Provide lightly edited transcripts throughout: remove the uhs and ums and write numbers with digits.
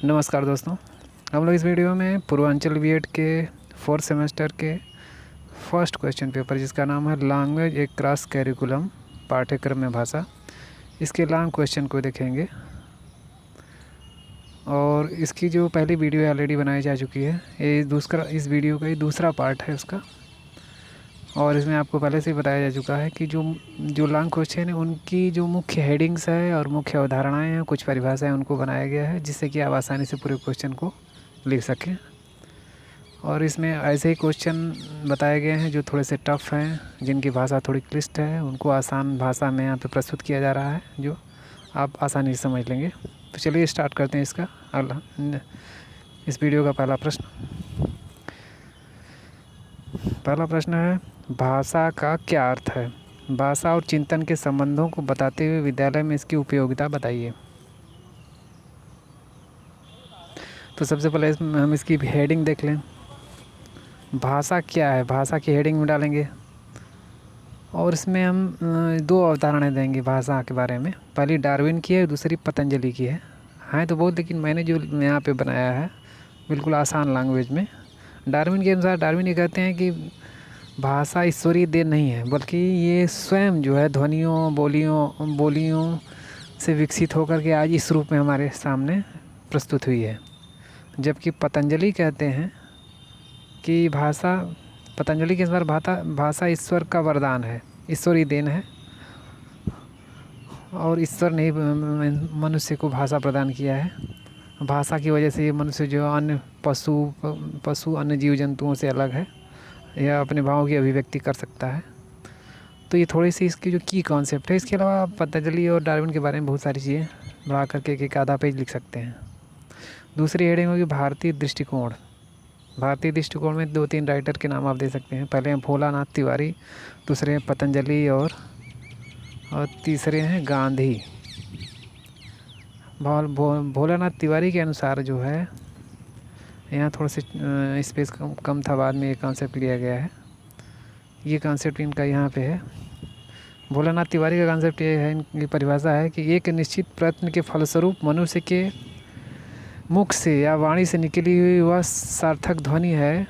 नमस्कार दोस्तों। हम लोग इस वीडियो में पूर्वांचल बीएड के 4th सेमेस्टर के फर्स्ट क्वेश्चन पेपर जिसका नाम है लैंग्वेज ए क्रॉस करिकुलम पाठ्यक्रम में भाषा, इसके लॉन्ग क्वेश्चन को देखेंगे। और इसकी जो पहली वीडियो ऑलरेडी बनाई जा चुकी है, इस वीडियो का ये दूसरा पार्ट है उसका। और इसमें आपको पहले से ही बताया जा चुका है कि जो लॉन्ग क्वेश्चन है उनकी जो मुख्य हेडिंग्स है और मुख्य अवधारणाएं हैं, कुछ परिभाषाएं उनको बनाया गया है जिससे कि आप आसानी से पूरे क्वेश्चन को लिख सकें। और इसमें ऐसे ही क्वेश्चन बताए गए हैं जो थोड़े से टफ़ हैं, जिनकी भाषा थोड़ी क्लिष्ट है, उनको आसान भाषा में यहाँ पे प्रस्तुत किया जा रहा है जो आप आसानी से समझ लेंगे। तो चलिए स्टार्ट करते हैं इसका अगला इस वीडियो का पहला प्रश्न है, भाषा का क्या अर्थ है? भाषा और चिंतन के संबंधों को बताते हुए विद्यालय में इसकी उपयोगिता बताइए। तो सबसे पहले हम इसकी हेडिंग देख लें। भाषा क्या है, भाषा की हेडिंग में डालेंगे और इसमें हम दो अवधारणाएं देंगे भाषा के बारे में। पहली डार्विन की है, दूसरी पतंजलि की है तो बहुत, लेकिन मैंने जो यहाँ पे बनाया है बिल्कुल आसान लैंग्वेज में। डार्विन के अनुसार डार्विन ये कहते हैं कि भाषा ईश्वरीय देन नहीं है, बल्कि ये स्वयं जो है ध्वनियों बोलियों से विकसित होकर के आज इस रूप में हमारे सामने प्रस्तुत हुई है। जबकि पतंजलि कहते हैं कि पतंजलि के अनुसार भाषा ईश्वर का वरदान है, ईश्वरीय देन है और ईश्वर ने मनुष्य को भाषा प्रदान किया है। भाषा की वजह से ये मनुष्य जो अन्य पशु अन्य जीव जंतुओं से अलग है, या अपने भावों की अभिव्यक्ति कर सकता है। तो ये थोड़ी सी इसकी जो की कॉन्सेप्ट है। इसके अलावा पतंजलि और डार्विन के बारे में बहुत सारी चीज़ें बढ़ा करके एक आधा पेज लिख सकते हैं। दूसरी हेडिंग होगी भारतीय दृष्टिकोण। भारतीय दृष्टिकोण में 2-3 राइटर के नाम आप दे सकते हैं। पहले हैं भोलानाथ तिवारी, दूसरे हैं पतंजलि और तीसरे हैं गांधी। भोलानाथ तिवारी के अनुसार जो है, यहाँ थोड़ा से स्पेस कम था, बाद में ये कॉन्सेप्ट लिया गया है। ये कॉन्सेप्ट इनका यहाँ पे है। भोलानाथ तिवारी का कॉन्सेप्ट ये है, इनकी परिभाषा है कि एक निश्चित प्रयत्न के फलस्वरूप मनुष्य के मुख से या वाणी से निकली हुई वह सार्थक ध्वनि है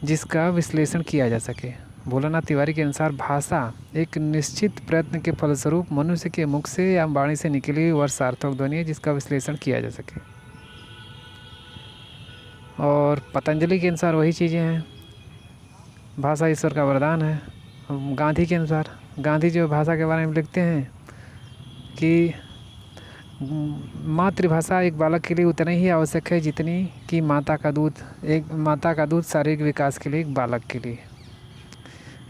जिसका विश्लेषण किया जा सके। भोलानाथ तिवारी के अनुसार भाषा एक निश्चित प्रयत्न के फलस्वरूप मनुष्य के मुख से या वाणी से निकली हुई वह सार्थक ध्वनि है जिसका विश्लेषण किया जा सके। और पतंजलि के अनुसार वही चीज़ें हैं, भाषा ईश्वर का वरदान है। गांधी के अनुसार, गांधी जो भाषा के बारे में लिखते हैं कि मातृभाषा एक बालक के लिए उतना ही आवश्यक है जितनी कि माता का दूध शारीरिक विकास के लिए एक बालक के लिए।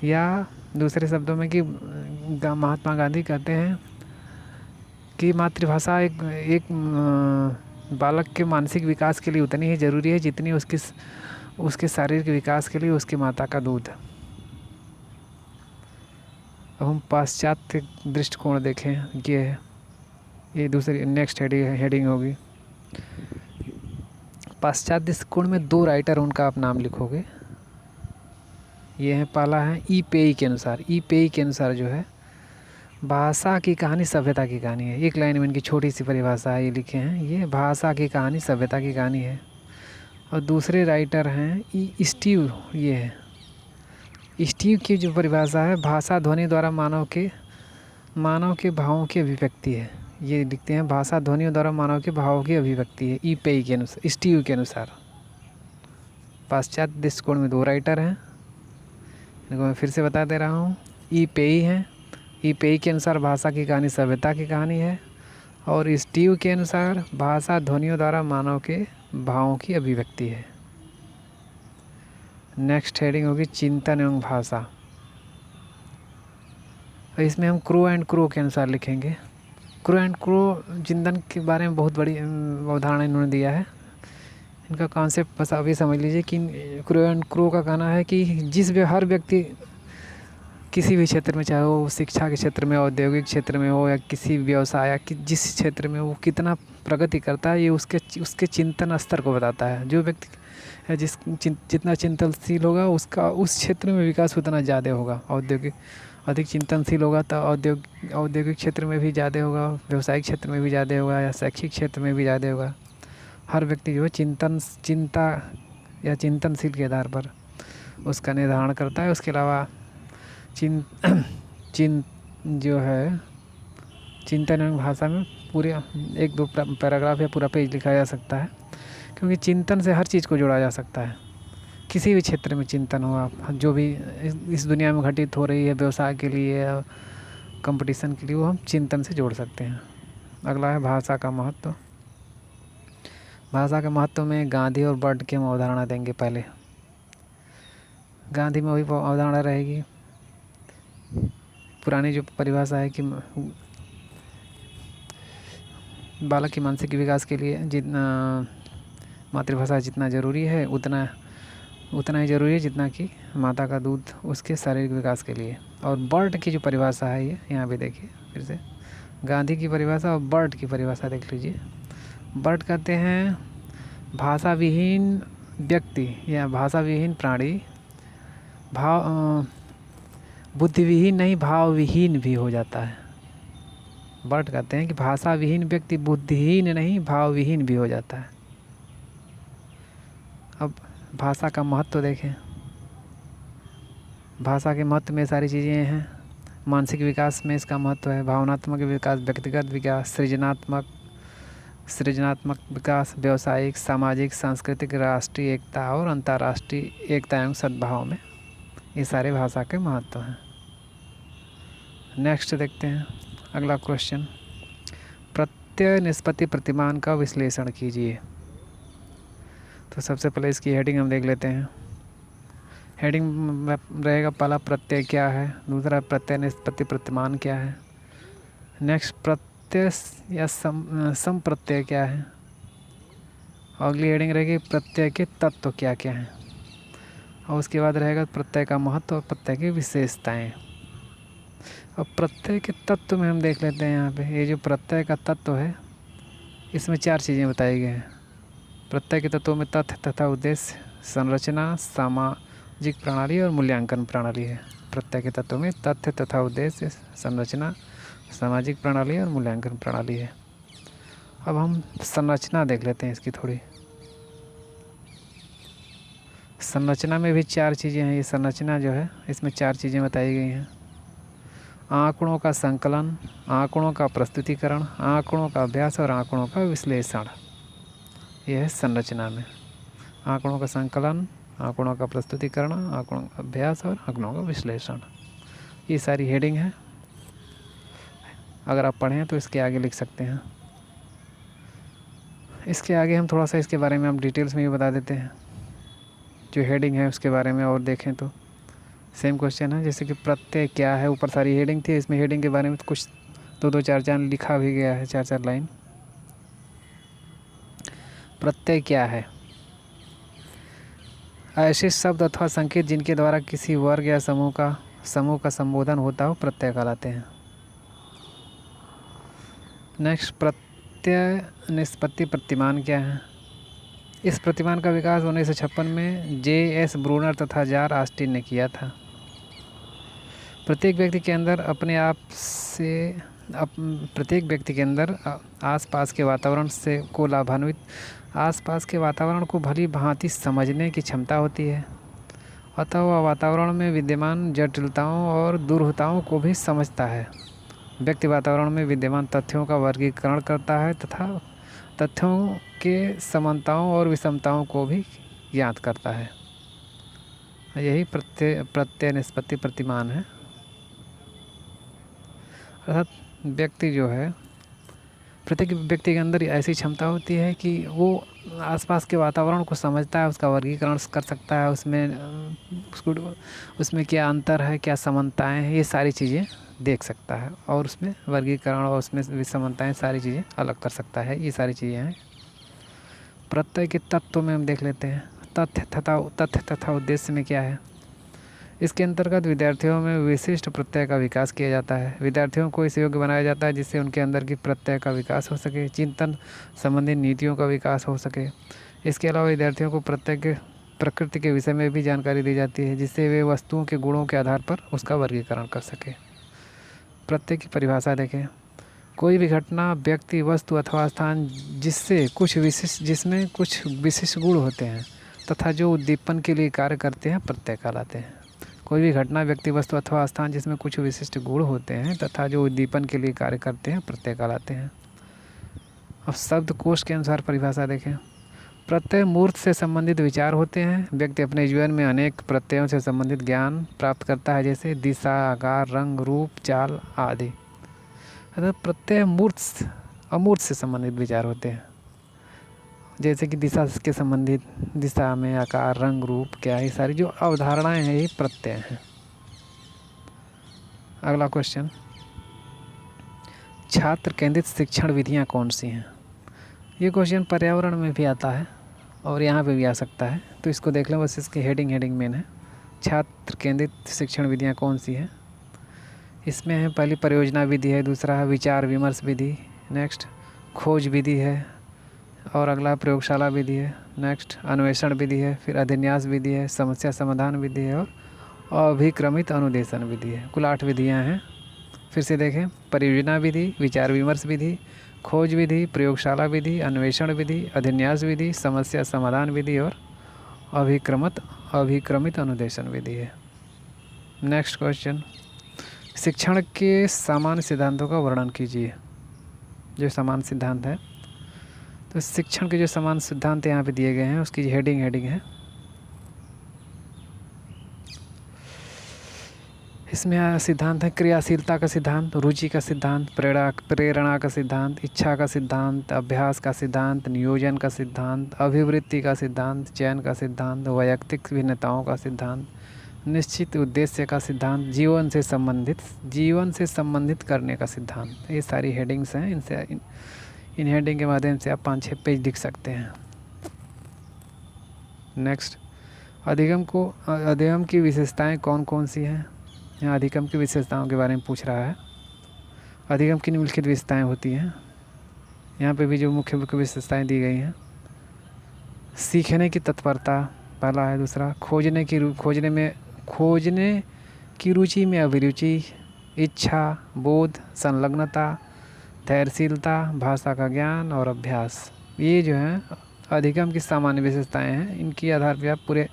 या दूसरे शब्दों में कि महात्मा गांधी कहते हैं कि मातृभाषा एक बालक के मानसिक विकास के लिए उतनी ही ज़रूरी है जितनी उसके शारीरिक विकास के लिए उसकी माता का दूध। अब हम पाश्चात्य दृष्टिकोण देखें, ये दूसरी नेक्स्ट हेडिंग होगी। पाश्चात्य दृष्टिकोण में 2 राइटर, उनका आप नाम लिखोगे। ये है, पहला है ई पेई के अनुसार। ई पेई के अनुसार जो है, भाषा की कहानी सभ्यता की कहानी है। एक लाइन में इनकी छोटी सी परिभाषा है, ये लिखे हैं, ये भाषा की कहानी सभ्यता की कहानी है। और दूसरे राइटर हैं स्टीव। ये है स्टीव की जो परिभाषा है, भाषा ध्वनि द्वारा मानव के भावों की अभिव्यक्ति है। ये लिखते हैं, भाषा ध्वनियों द्वारा मानव के भावों की अभिव्यक्ति है, ई पेई के अनुसार, स्टीव के अनुसार। पाश्चात्य दृष्टिकोण में 2 राइटर हैं, इनको मैं फिर से बता दे रहा हूँ। ई पेई हैं, ई पेई के अनुसार भाषा की कहानी सभ्यता की कहानी है, और स्टीव के अनुसार भाषा ध्वनियों द्वारा मानव के भावों की अभिव्यक्ति है। नेक्स्ट हेडिंग होगी चिंतन एवं भाषा। तो इसमें हम क्रो एंड क्रो के अनुसार लिखेंगे। क्रो एंड क्रो चिंतन के बारे में बहुत बड़ी अवधारणा इन्होंने दिया है। इनका कॉन्सेप्ट बस अभी समझ लीजिए कि क्रो एंड क्रो का कहना है कि हर व्यक्ति किसी भी क्षेत्र में, चाहे वो शिक्षा के क्षेत्र में, औद्योगिक क्षेत्र में हो, या किसी व्यवसाय या जिस क्षेत्र में वो कितना प्रगति करता है, ये उसके चिंतन स्तर को बताता है। जो व्यक्ति है जितना चिंतनशील होगा उसका उस क्षेत्र में विकास उतना ज़्यादा होगा। अधिक चिंतनशील होगा तो औद्योगिक क्षेत्र में भी ज़्यादा होगा, व्यवसायिक क्षेत्र में भी ज़्यादा होगा, या शैक्षिक क्षेत्र में भी ज़्यादा होगा। हर व्यक्ति जो है चिंता या चिंतनशील के आधार पर उसका निर्धारण करता है। उसके अलावा जो है चिंतन एवं भाषा में पूरे 1-2 पैराग्राफ या पूरा पेज लिखा जा सकता है, क्योंकि चिंतन से हर चीज़ को जोड़ा जा सकता है। किसी भी क्षेत्र में चिंतन हो, आप जो भी इस दुनिया में घटित हो रही है व्यवसाय के लिए या कंपटीशन के लिए, वो हम चिंतन से जोड़ सकते हैं। अगला है भाषा का महत्व। भाषा के महत्व में गांधी और बर्ड की हम अवधारणा देंगे। पहले गांधी में वही अवधारणा रहेगी, पुरानी जो परिभाषा है कि बालक की मानसिक विकास के लिए जितना मातृभाषा जितना ज़रूरी है उतना ही ज़रूरी है जितना कि माता का दूध उसके शारीरिक विकास के लिए। और बर्ड की जो परिभाषा है, ये यहाँ पे देखिए फिर से गांधी की परिभाषा और बर्ड की परिभाषा देख लीजिए। बर्ड कहते हैं भाषा विहीन व्यक्ति या भाषा विहीन प्राणी बुद्धि विहीन नहीं भाव विहीन भी हो जाता है। बर्ड कहते हैं कि भाषा विहीन व्यक्ति बुद्धिहीन नहीं भाव विहीन भी हो जाता है। अब भाषा का महत्व देखें। भाषा के महत्व में सारी चीज़ें हैं। मानसिक विकास में इसका महत्व है, भावनात्मक विकास, व्यक्तिगत विकास, सृजनात्मक विकास, व्यावसायिक, सामाजिक, सांस्कृतिक, राष्ट्रीय एकता और अंतर्राष्ट्रीय एकता एवं सद्भाव में ये सारे भाषा के महत्व हैं। नेक्स्ट देखते हैं अगला क्वेश्चन, प्रत्यय निष्पत्ति प्रतिमान का विश्लेषण कीजिए। तो सबसे पहले इसकी हेडिंग हम देख लेते हैं। हेडिंग रहेगा पहला प्रत्यय क्या है, दूसरा प्रत्यय निष्पत्ति प्रतिमान क्या है, नेक्स्ट प्रत्यय या सम प्रत्यय क्या है, अगली हेडिंग रहेगी प्रत्यय के तत्व क्या क्या हैं, और उसके बाद रहेगा प्रत्यय का महत्व और प्रत्यय की विशेषताएं। अब प्रत्यय के तत्व में हम देख लेते हैं। यहाँ पे ये जो प्रत्यय का तत्व है इसमें 4 चीज़ें बताई गई हैं। प्रत्यय के तत्वों में तथ्य तथा उद्देश्य, संरचना, सामाजिक प्रणाली और मूल्यांकन प्रणाली है। प्रत्यय के तत्वों में तथ्य तथा उद्देश्य, संरचना, सामाजिक प्रणाली और मूल्यांकन प्रणाली है। अब हम संरचना देख लेते हैं इसकी थोड़ी। संरचना में भी 4 चीज़ें हैं। ये संरचना जो है इसमें 4 चीज़ें बताई गई हैं। आंकड़ों का संकलन, आंकड़ों का प्रस्तुतिकरण, आंकड़ों का अभ्यास और आंकड़ों का विश्लेषण। यह है संरचना में आंकड़ों का संकलन, आंकड़ों का प्रस्तुतिकरण, आंकड़ों का अभ्यास और आंकड़ों का विश्लेषण। ये सारी हेडिंग है। अगर आप पढ़ें तो इसके आगे लिख सकते हैं। इसके आगे हम थोड़ा सा इसके बारे में हम डिटेल्स में भी बता देते हैं। जो हेडिंग है उसके बारे में और देखें तो सेम क्वेश्चन है। जैसे कि प्रत्यय क्या है, ऊपर सारी हेडिंग थी, इसमें हेडिंग के बारे में कुछ 2-2, 4-4 लिखा भी गया है, 4-4 लाइन। प्रत्यय क्या है? ऐसे शब्द अथवा संकेत जिनके द्वारा किसी वर्ग या समूह का संबोधन होता हो प्रत्यय कहलाते हैं। नेक्स्ट, प्रत्यय निष्पत्ति प्रतिमान क्या है? इस प्रतिमान का विकास 1956 में J.S. ब्रूनर तथा जार ऑस्टिन ने किया था। प्रत्येक व्यक्ति के अंदर आसपास के वातावरण से को लाभान्वित आसपास के वातावरण को भली भांति समझने की क्षमता होती है, अतः वह वातावरण में विद्यमान जटिलताओं और दुर्बलताओं को भी समझता है। व्यक्ति वातावरण में विद्यमान तथ्यों का वर्गीकरण करता है तथा तथ्यों के समानताओं और विषमताओं को भी ज्ञात करता है। यही प्रत्यय निष्पत्ति प्रतिमान है। अर्थात व्यक्ति जो है, प्रत्येक व्यक्ति के अंदर ऐसी क्षमता होती है कि वो आसपास के वातावरण को समझता है, उसका वर्गीकरण कर सकता है, उसमें क्या अंतर है, क्या समानताएं हैं, ये सारी चीज़ें देख सकता है, और उसमें वर्गीकरण और उसमें विषमताएं सारी चीज़ें अलग कर सकता है। ये सारी चीज़ें हैं। प्रत्यय के तत्व में हम देख लेते हैं। तथ्य तथा उद्देश्य में क्या है? इसके अंतर्गत विद्यार्थियों में विशिष्ट प्रत्यय का विकास किया जाता है। विद्यार्थियों को इस योग्य बनाया जाता है जिससे उनके अंदर की प्रत्यय का विकास हो सके, चिंतन संबंधी नीतियों का विकास हो सके। इसके अलावा विद्यार्थियों को प्रत्यय के प्रकृति के विषय में भी जानकारी दी जाती है जिससे वे वस्तुओं के गुणों के आधार पर उसका वर्गीकरण कर सके। प्रत्यय की परिभाषा देखें। कोई भी घटना, व्यक्ति, वस्तु अथवा स्थान जिसमें कुछ विशिष्ट गुण होते हैं तथा जो उद्दीपन के लिए कार्य करते हैं प्रत्यय कहलाते हैं। कोई भी घटना, व्यक्ति, वस्तु अथवा स्थान जिसमें कुछ विशिष्ट गुण होते हैं तथा जो उद्दीपन के लिए कार्य करते हैं प्रत्यय कहलाते हैं। अब शब्दकोश के अनुसार परिभाषा देखें। प्रत्यय मूर्त से संबंधित विचार होते हैं। व्यक्ति अपने जीवन में अनेक प्रत्ययों से संबंधित ज्ञान प्राप्त करता है, जैसे दिशा, आकार, रंग, रूप, चाल आदि। अतः प्रत्यय मूर्त अमूर्त से संबंधित विचार होते हैं, जैसे कि दिशा के संबंधित, दिशा में आकार, रंग, रूप, क्या, ये सारी जो अवधारणाएं हैं ये प्रत्यय हैं। अगला क्वेश्चन, छात्र केंद्रित शिक्षण विधियां कौन सी हैं? ये क्वेश्चन पर्यावरण में भी आता है और यहाँ पे भी आ सकता है, तो इसको देख लें। बस इसकी हेडिंग मेन है। छात्र केंद्रित शिक्षण विधियाँ कौन सी हैं? इसमें है पहली परियोजना विधि है, दूसरा है विचार विमर्श विधि, नेक्स्ट खोज विधि है, और अगला प्रयोगशाला विधि है, नेक्स्ट अन्वेषण विधि है, फिर अभिन्यास विधि है, समस्या समाधान विधि है और अभिक्रमित अनुदेशन विधि है। कुल 8 विधियाँ हैं। फिर से देखें, परियोजना विधि, विचार विमर्श विधि, खोज विधि, प्रयोगशाला विधि, अन्वेषण विधि, अभिन्यास विधि, समस्या समाधान विधि और अभिक्रमित अनुदेशन विधि है। नेक्स्ट क्वेश्चन, शिक्षण के सामान्य सिद्धांतों का वर्णन कीजिए। जो सामान्य सिद्धांत है, तो शिक्षण के जो सामान्य सिद्धांत यहाँ पे दिए गए हैं उसकी हेडिंग है। इसमें सिद्धांत है क्रियाशीलता का सिद्धांत, रुचि का सिद्धांत, प्रेरणा का सिद्धांत, इच्छा का सिद्धांत, अभ्यास का सिद्धांत, नियोजन का सिद्धांत, अभिवृत्ति का सिद्धांत, चयन का सिद्धांत, वैयक्तिक भिन्नताओं का सिद्धांत, निश्चित उद्देश्य का सिद्धांत, जीवन से संबंधित करने का सिद्धांत। ये सारी हेडिंग्स हैं। इन हेडिंग के माध्यम से आप 5-6 पेज लिख सकते हैं। नेक्स्ट, अधिगम की विशेषताएं कौन कौन सी हैं? यहाँ अधिगम की विशेषताओं के बारे में पूछ रहा है। अधिगम की निम्नलिखित विशेषताएं होती हैं। यहाँ पे भी जो मुख्य विशेषताएं दी गई हैं, सीखने की तत्परता पहला है, दूसरा खोजने की रुचि में अभिरुचि, इच्छा, बोध, संलग्नता, धैर्यशीलता, भाषा का ज्ञान और अभ्यास। ये जो हैं अधिगम की सामान्य विशेषताएं हैं। इनके आधार पर आप पूरे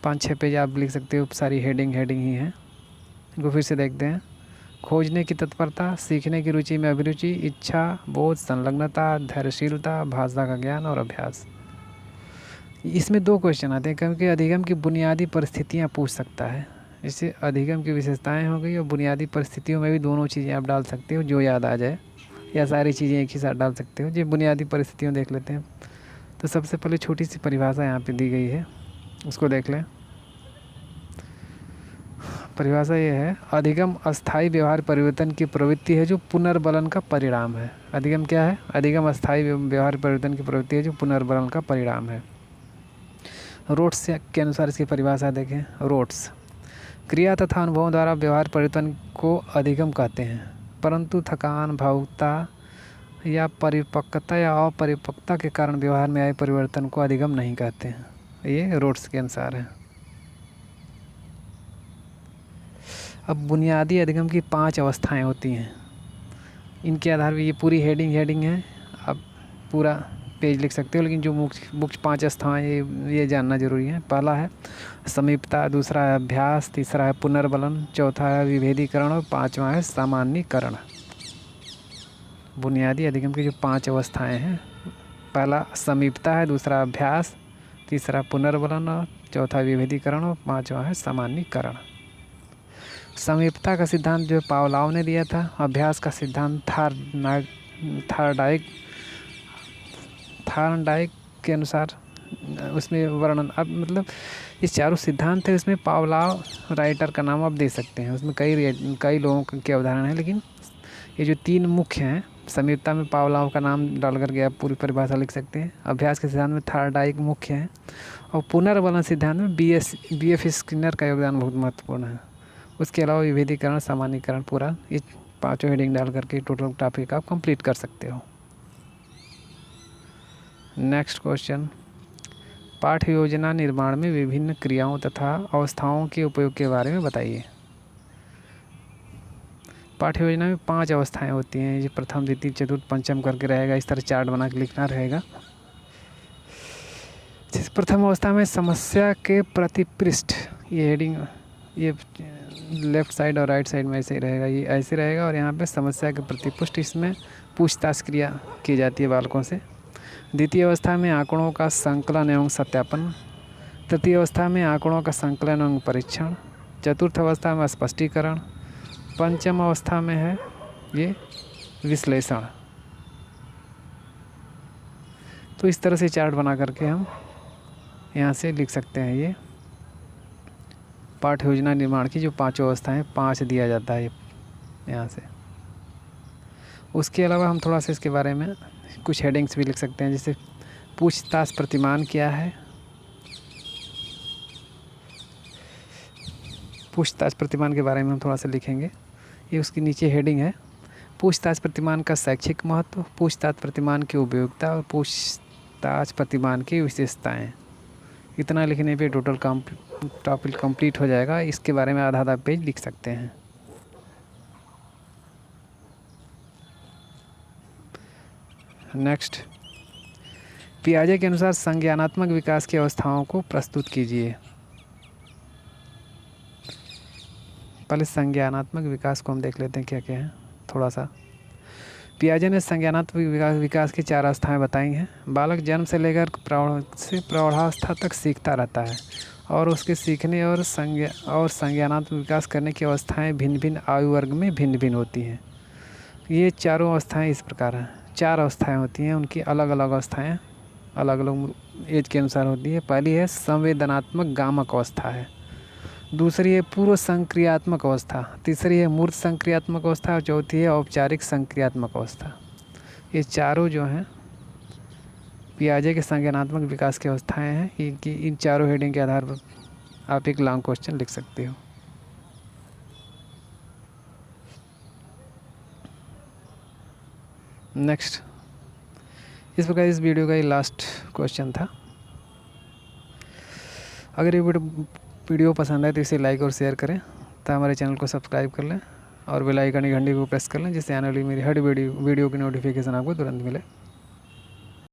5-6 पेज आप लिख सकते हो। सारी हेडिंग ही हैं। इनको फिर से देखते हैं। खोजने की तत्परता, सीखने की रुचि में अभिरुचि, इच्छा, बोध, संलग्नता, धैर्यशीलता, भाषा का ज्ञान और अभ्यास। इसमें 2 क्वेश्चन आते हैं, क्योंकि अधिगम की बुनियादी परिस्थितियाँ पूछ सकता है। इससे अधिगम की विशेषताएं हो गई और बुनियादी परिस्थितियों में भी दोनों चीज़ें आप डाल सकते हो जो याद आ जाए, या सारी चीज़ें एक ही साथ डाल सकते हो। जो बुनियादी परिस्थितियों देख लेते हैं। तो सबसे पहले छोटी सी परिभाषा यहाँ पे दी गई है, उसको देख लें। परिभाषा ये है, अधिगम अस्थायी व्यवहार परिवर्तन की प्रवृत्ति है जो पुनर्बलन का परिणाम है। अधिगम क्या है? अधिगम अस्थायी व्यवहार परिवर्तन की प्रवृत्ति है जो पुनर्बलन का परिणाम है। रोड्स के अनुसार इसकी परिभाषा देखें। रोड्स, क्रिया तथा अनुभवों द्वारा व्यवहार परिवर्तन को अधिगम कहते हैं, परंतु थकान, भावुकता या परिपक्वता या अपरिपक्वता के कारण व्यवहार में आए परिवर्तन को अधिगम नहीं कहते हैं। ये रोड्स के अनुसार है। अब बुनियादी अधिगम की 5 अवस्थाएं होती हैं। इनके आधार पर ये पूरी हेडिंग है। आप पूरा पेज लिख सकते हो, लेकिन जो मुख्य 5 अवस्थाएं ये जानना जरूरी है। पहला है समीपता, दूसरा है अभ्यास, तीसरा है पुनर्बलन, चौथा है विभेदीकरण और 5वां है सामान्यीकरण। बुनियादी अधिगम की जो 5 अवस्थाएं हैं, पहला समीपता है, दूसरा अभ्यास, तीसरा पुनर्बलन और चौथा विभेदीकरण और 5वां है सामान्यीकरण। समीपता का सिद्धांत जो पावलाव ने दिया था। अभ्यास का सिद्धांत थार्नडाइक के अनुसार उसमें वर्णन, अब मतलब ये चारों सिद्धांत है। उसमें पावलाव राइटर का नाम आप दे सकते हैं। उसमें कई लोगों के उदाहरण हैं, लेकिन ये जो 3 मुख्य हैं, समीपता में पावलाव का नाम डाल करके आप पूरी परिभाषा लिख सकते हैं। अभ्यास के सिद्धांत में थार्नडाइक मुख्य है और पुनर्बलन सिद्धांत में BF स्किनर का योगदान बहुत महत्वपूर्ण है। उसके अलावा विभेदीकरण, सामान्यीकरण, पूरा ये 5 हेडिंग डाल करके टोटल टॉपिक आप कंप्लीट कर सकते हो। नेक्स्ट क्वेश्चन, पाठ्य योजना निर्माण में विभिन्न क्रियाओं तथा अवस्थाओं के उपयोग के बारे में बताइए। पाठ्य योजना में 5 अवस्थाएं होती हैं। ये प्रथम, द्वितीय, चतुर्थ, पंचम करके रहेगा। इस तरह चार्ट बना के लिखना रहेगा। जिस प्रथम अवस्था में समस्या के प्रति पृष्ठ, ये हेडिंग, ये लेफ़्ट साइड और राइट साइड में ऐसे ही रहेगा, ये ऐसे रहेगा। और यहाँ पे समस्या के प्रति पृष्ठ, इसमें पूछताछ क्रिया की जाती है बालकों से। द्वितीय अवस्था में आंकड़ों का संकलन एवं सत्यापन। तृतीय अवस्था में आंकड़ों का संकलन एवं परीक्षण। चतुर्थ अवस्था में स्पष्टीकरण। पंचम अवस्था में है ये विश्लेषण। तो इस तरह से चार्ट बना करके हम यहाँ से लिख सकते हैं। ये पाठ्य योजना निर्माण की जो 5 अवस्थाएं, 5 दिया जाता है यहाँ से। उसके अलावा हम थोड़ा सा इसके बारे में कुछ हेडिंग्स भी लिख सकते हैं, जैसे पूछताछ प्रतिमान क्या है। पूछताछ प्रतिमान के बारे में हम थोड़ा सा लिखेंगे। ये उसके नीचे हेडिंग है, पूछताछ प्रतिमान का शैक्षिक महत्व, पूछताछ प्रतिमान की उपयोगिता और पूछताछ प्रतिमान की विशेषताएं। इतना लिखने पे टोटल टॉपिक कंप्लीट हो जाएगा। इसके बारे में आधा पेज लिख सकते हैं। नेक्स्ट, पियाजे के अनुसार संज्ञानात्मक विकास की अवस्थाओं को प्रस्तुत कीजिए। पहले संज्ञानात्मक विकास को हम देख लेते हैं क्या क्या है थोड़ा सा। पियाजे ने संज्ञानात्मक विकास की 4 अवस्थाएं बताई हैं। बालक जन्म से लेकर प्रौढ़ावस्था तक सीखता रहता है और उसके सीखने और संज्ञानात्मक विकास करने की अवस्थाएं भिन्न भिन्न आयु वर्ग में भिन्न भिन्न होती हैं। ये चारों अवस्थाएं इस प्रकार हैं। 4 अवस्थाएं होती हैं, उनकी अलग अलग अवस्थाएं अलग अलग एज के अनुसार होती है। पहली है संवेदनात्मक गामक अवस्था है, दूसरी है पूर्व संक्रियात्मक अवस्था, तीसरी है मूर्त संक्रियात्मक अवस्था और चौथी है औपचारिक संक्रियात्मक अवस्था। ये चारों जो हैं पियाजे के संज्ञानात्मक विकास की अवस्थाएं हैं। इनकी इन चारों हेडिंग के आधार पर आप एक लॉन्ग क्वेश्चन लिख सकते हो। नेक्स्ट, इस प्रकार इस वीडियो का ये लास्ट क्वेश्चन था। अगर ये वीडियो पसंद आए तो इसे लाइक और शेयर करें, तो हमारे चैनल को सब्सक्राइब कर लें और बेल आइकन की घंटी को प्रेस कर लें, जिससे आने वाली मेरी हर वीडियो की नोटिफिकेशन आपको तुरंत मिले।